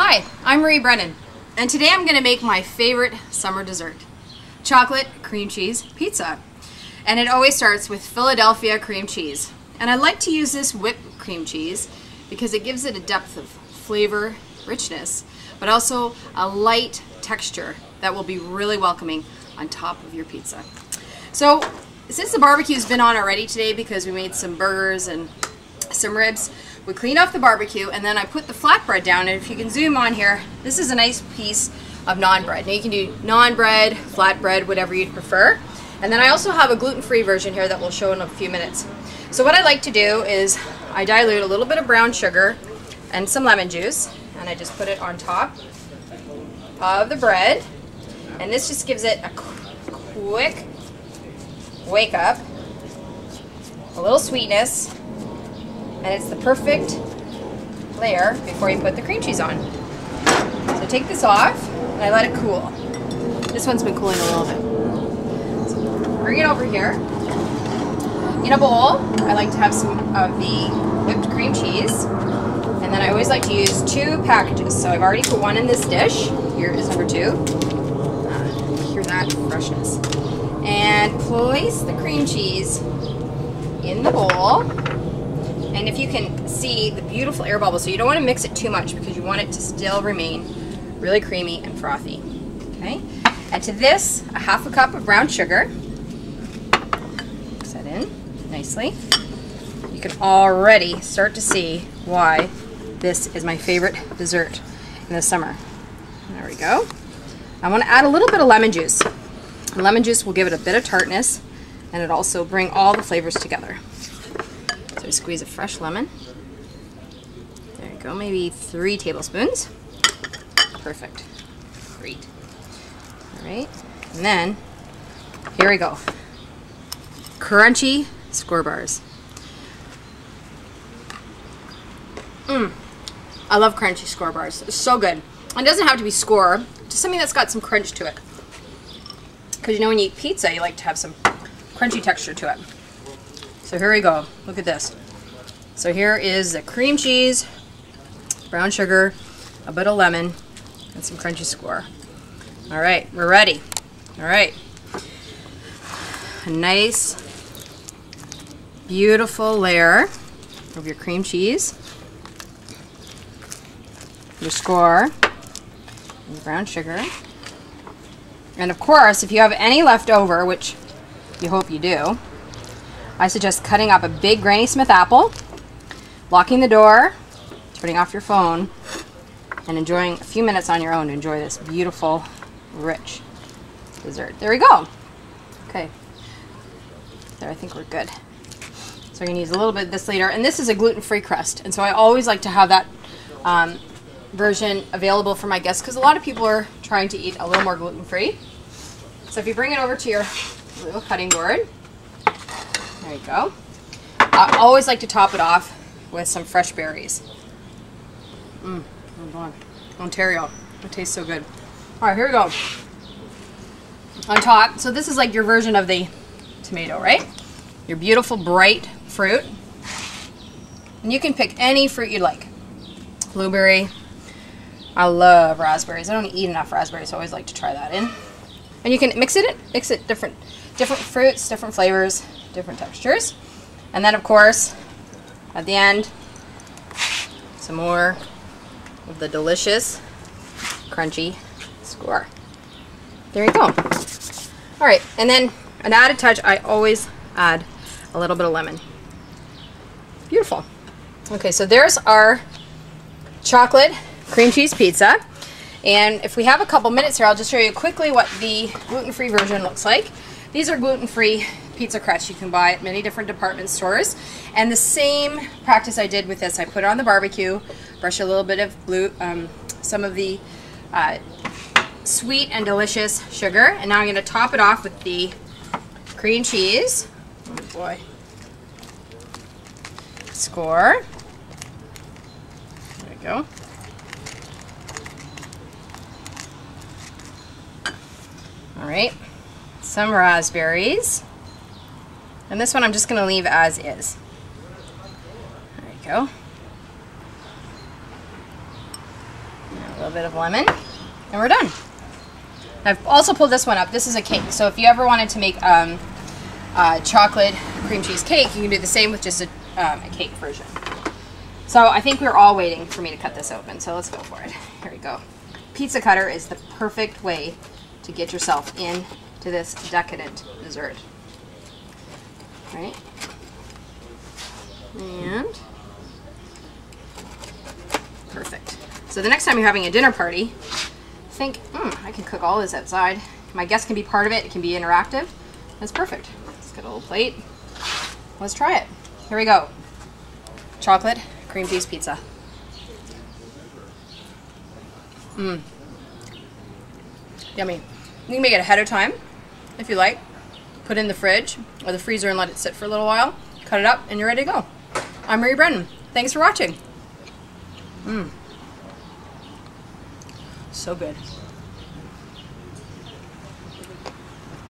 Hi, I'm Marie Brennan, and today I'm going to make my favorite summer dessert, chocolate cream cheese pizza. And it always starts with Philadelphia cream cheese. And I like to use this whipped cream cheese because it gives it a depth of flavor, richness, but also a light texture that will be really welcoming on top of your pizza. So, since the barbecue's been on already today because we made some burgers and some ribs, we cleaned off the barbecue and then I put the flatbread down, and if you can zoom on here, this is a nice piece of naan bread. Now you can do naan bread, flatbread, whatever you'd prefer. And then I also have a gluten-free version here that we'll show in a few minutes. So what I like to do is I dilute a little bit of brown sugar and some lemon juice, and I just put it on top of the bread, and this just gives it a quick wake up, a little sweetness, and it's the perfect layer before you put the cream cheese on. So take this off and I let it cool. This one's been cooling a little bit. So bring it over here. In a bowl, I like to have some of the whipped cream cheese, and then I always like to use 2 packages. So I've already put one in this dish. Here is number 2. Hear that freshness. And place the cream cheese in the bowl. And if you can see the beautiful air bubbles, so you don't want to mix it too much because you want it to still remain really creamy and frothy. Okay? And to this, a 1/2 cup of brown sugar. Mix that in nicely. You can already start to see why this is my favorite dessert in the summer. There we go. I want to add a little bit of lemon juice. And lemon juice will give it a bit of tartness, and it also bring all the flavors together. So I squeeze a fresh lemon. There you go, maybe 3 tablespoons. Perfect. Great. All right, and then here we go. Crunchy Skor bars. I love crunchy Skor bars. It's so good. It doesn't have to be Skor, just something that's got some crunch to it. Because you know when you eat pizza, you like to have some crunchy texture to it. So here we go. Look at this. So here is the cream cheese, brown sugar, a bit of lemon, and some crunchy Skor. All right, we're ready. All right. A nice, beautiful layer of your cream cheese, your Skor, and your brown sugar. And of course, if you have any left over, which you hope you do, I suggest cutting up a big Granny Smith apple, locking the door, turning off your phone, and enjoying a few minutes on your own to enjoy this beautiful, rich dessert. There we go. Okay. There, I think we're good. So we're going to use a little bit of this later. And this is a gluten-free crust. And so I always like to have that version available for my guests because a lot of people are trying to eat a little more gluten-free. So if you bring it over to your little cutting board, there you go. I always like to top it off with some fresh berries. Oh God, Ontario, it tastes so good. All right, here we go. On top, so this is like your version of the tomato, right? Your beautiful bright fruit. And you can pick any fruit you like. Blueberry. I love raspberries. I don't eat enough raspberries, so I always like to try that in. And you can mix it different fruits, different flavors, different textures. And then of course, at the end, some more of the delicious, crunchy Skor. There you go. All right, and then an added touch, I always add a little bit of lemon. Beautiful. Okay, so there's our chocolate cream cheese pizza. And if we have a couple minutes here, I'll just show you quickly what the gluten-free version looks like. These are gluten-free pizza crusts you can buy at many different department stores. And the same practice I did with this, I put it on the barbecue, brush a little bit of some of the sweet and delicious sugar. And now I'm going to top it off with the cream cheese. Oh boy. Skor. There we go. All right, some raspberries. And this one I'm just going to leave as is. There you go. little bit of lemon, and we're done. I've also pulled this one up. This is a cake. So if you ever wanted to make chocolate cream cheese cake, you can do the same with just a cake version. So I think we're all waiting for me to cut this open. So let's go for it. Here we go. Pizza cutter is the perfect way to get yourself into this decadent dessert. Right? And perfect. So the next time you're having a dinner party, think, I can cook all this outside. My guests can be part of it. It can be interactive. That's perfect. Let's get a little plate. Let's try it. Here we go. Chocolate cream cheese pizza. Yummy. You can make it ahead of time if you like. Put it in the fridge or the freezer and let it sit for a little while. Cut it up and you're ready to go. I'm Marie Brennan. Thanks for watching. So good.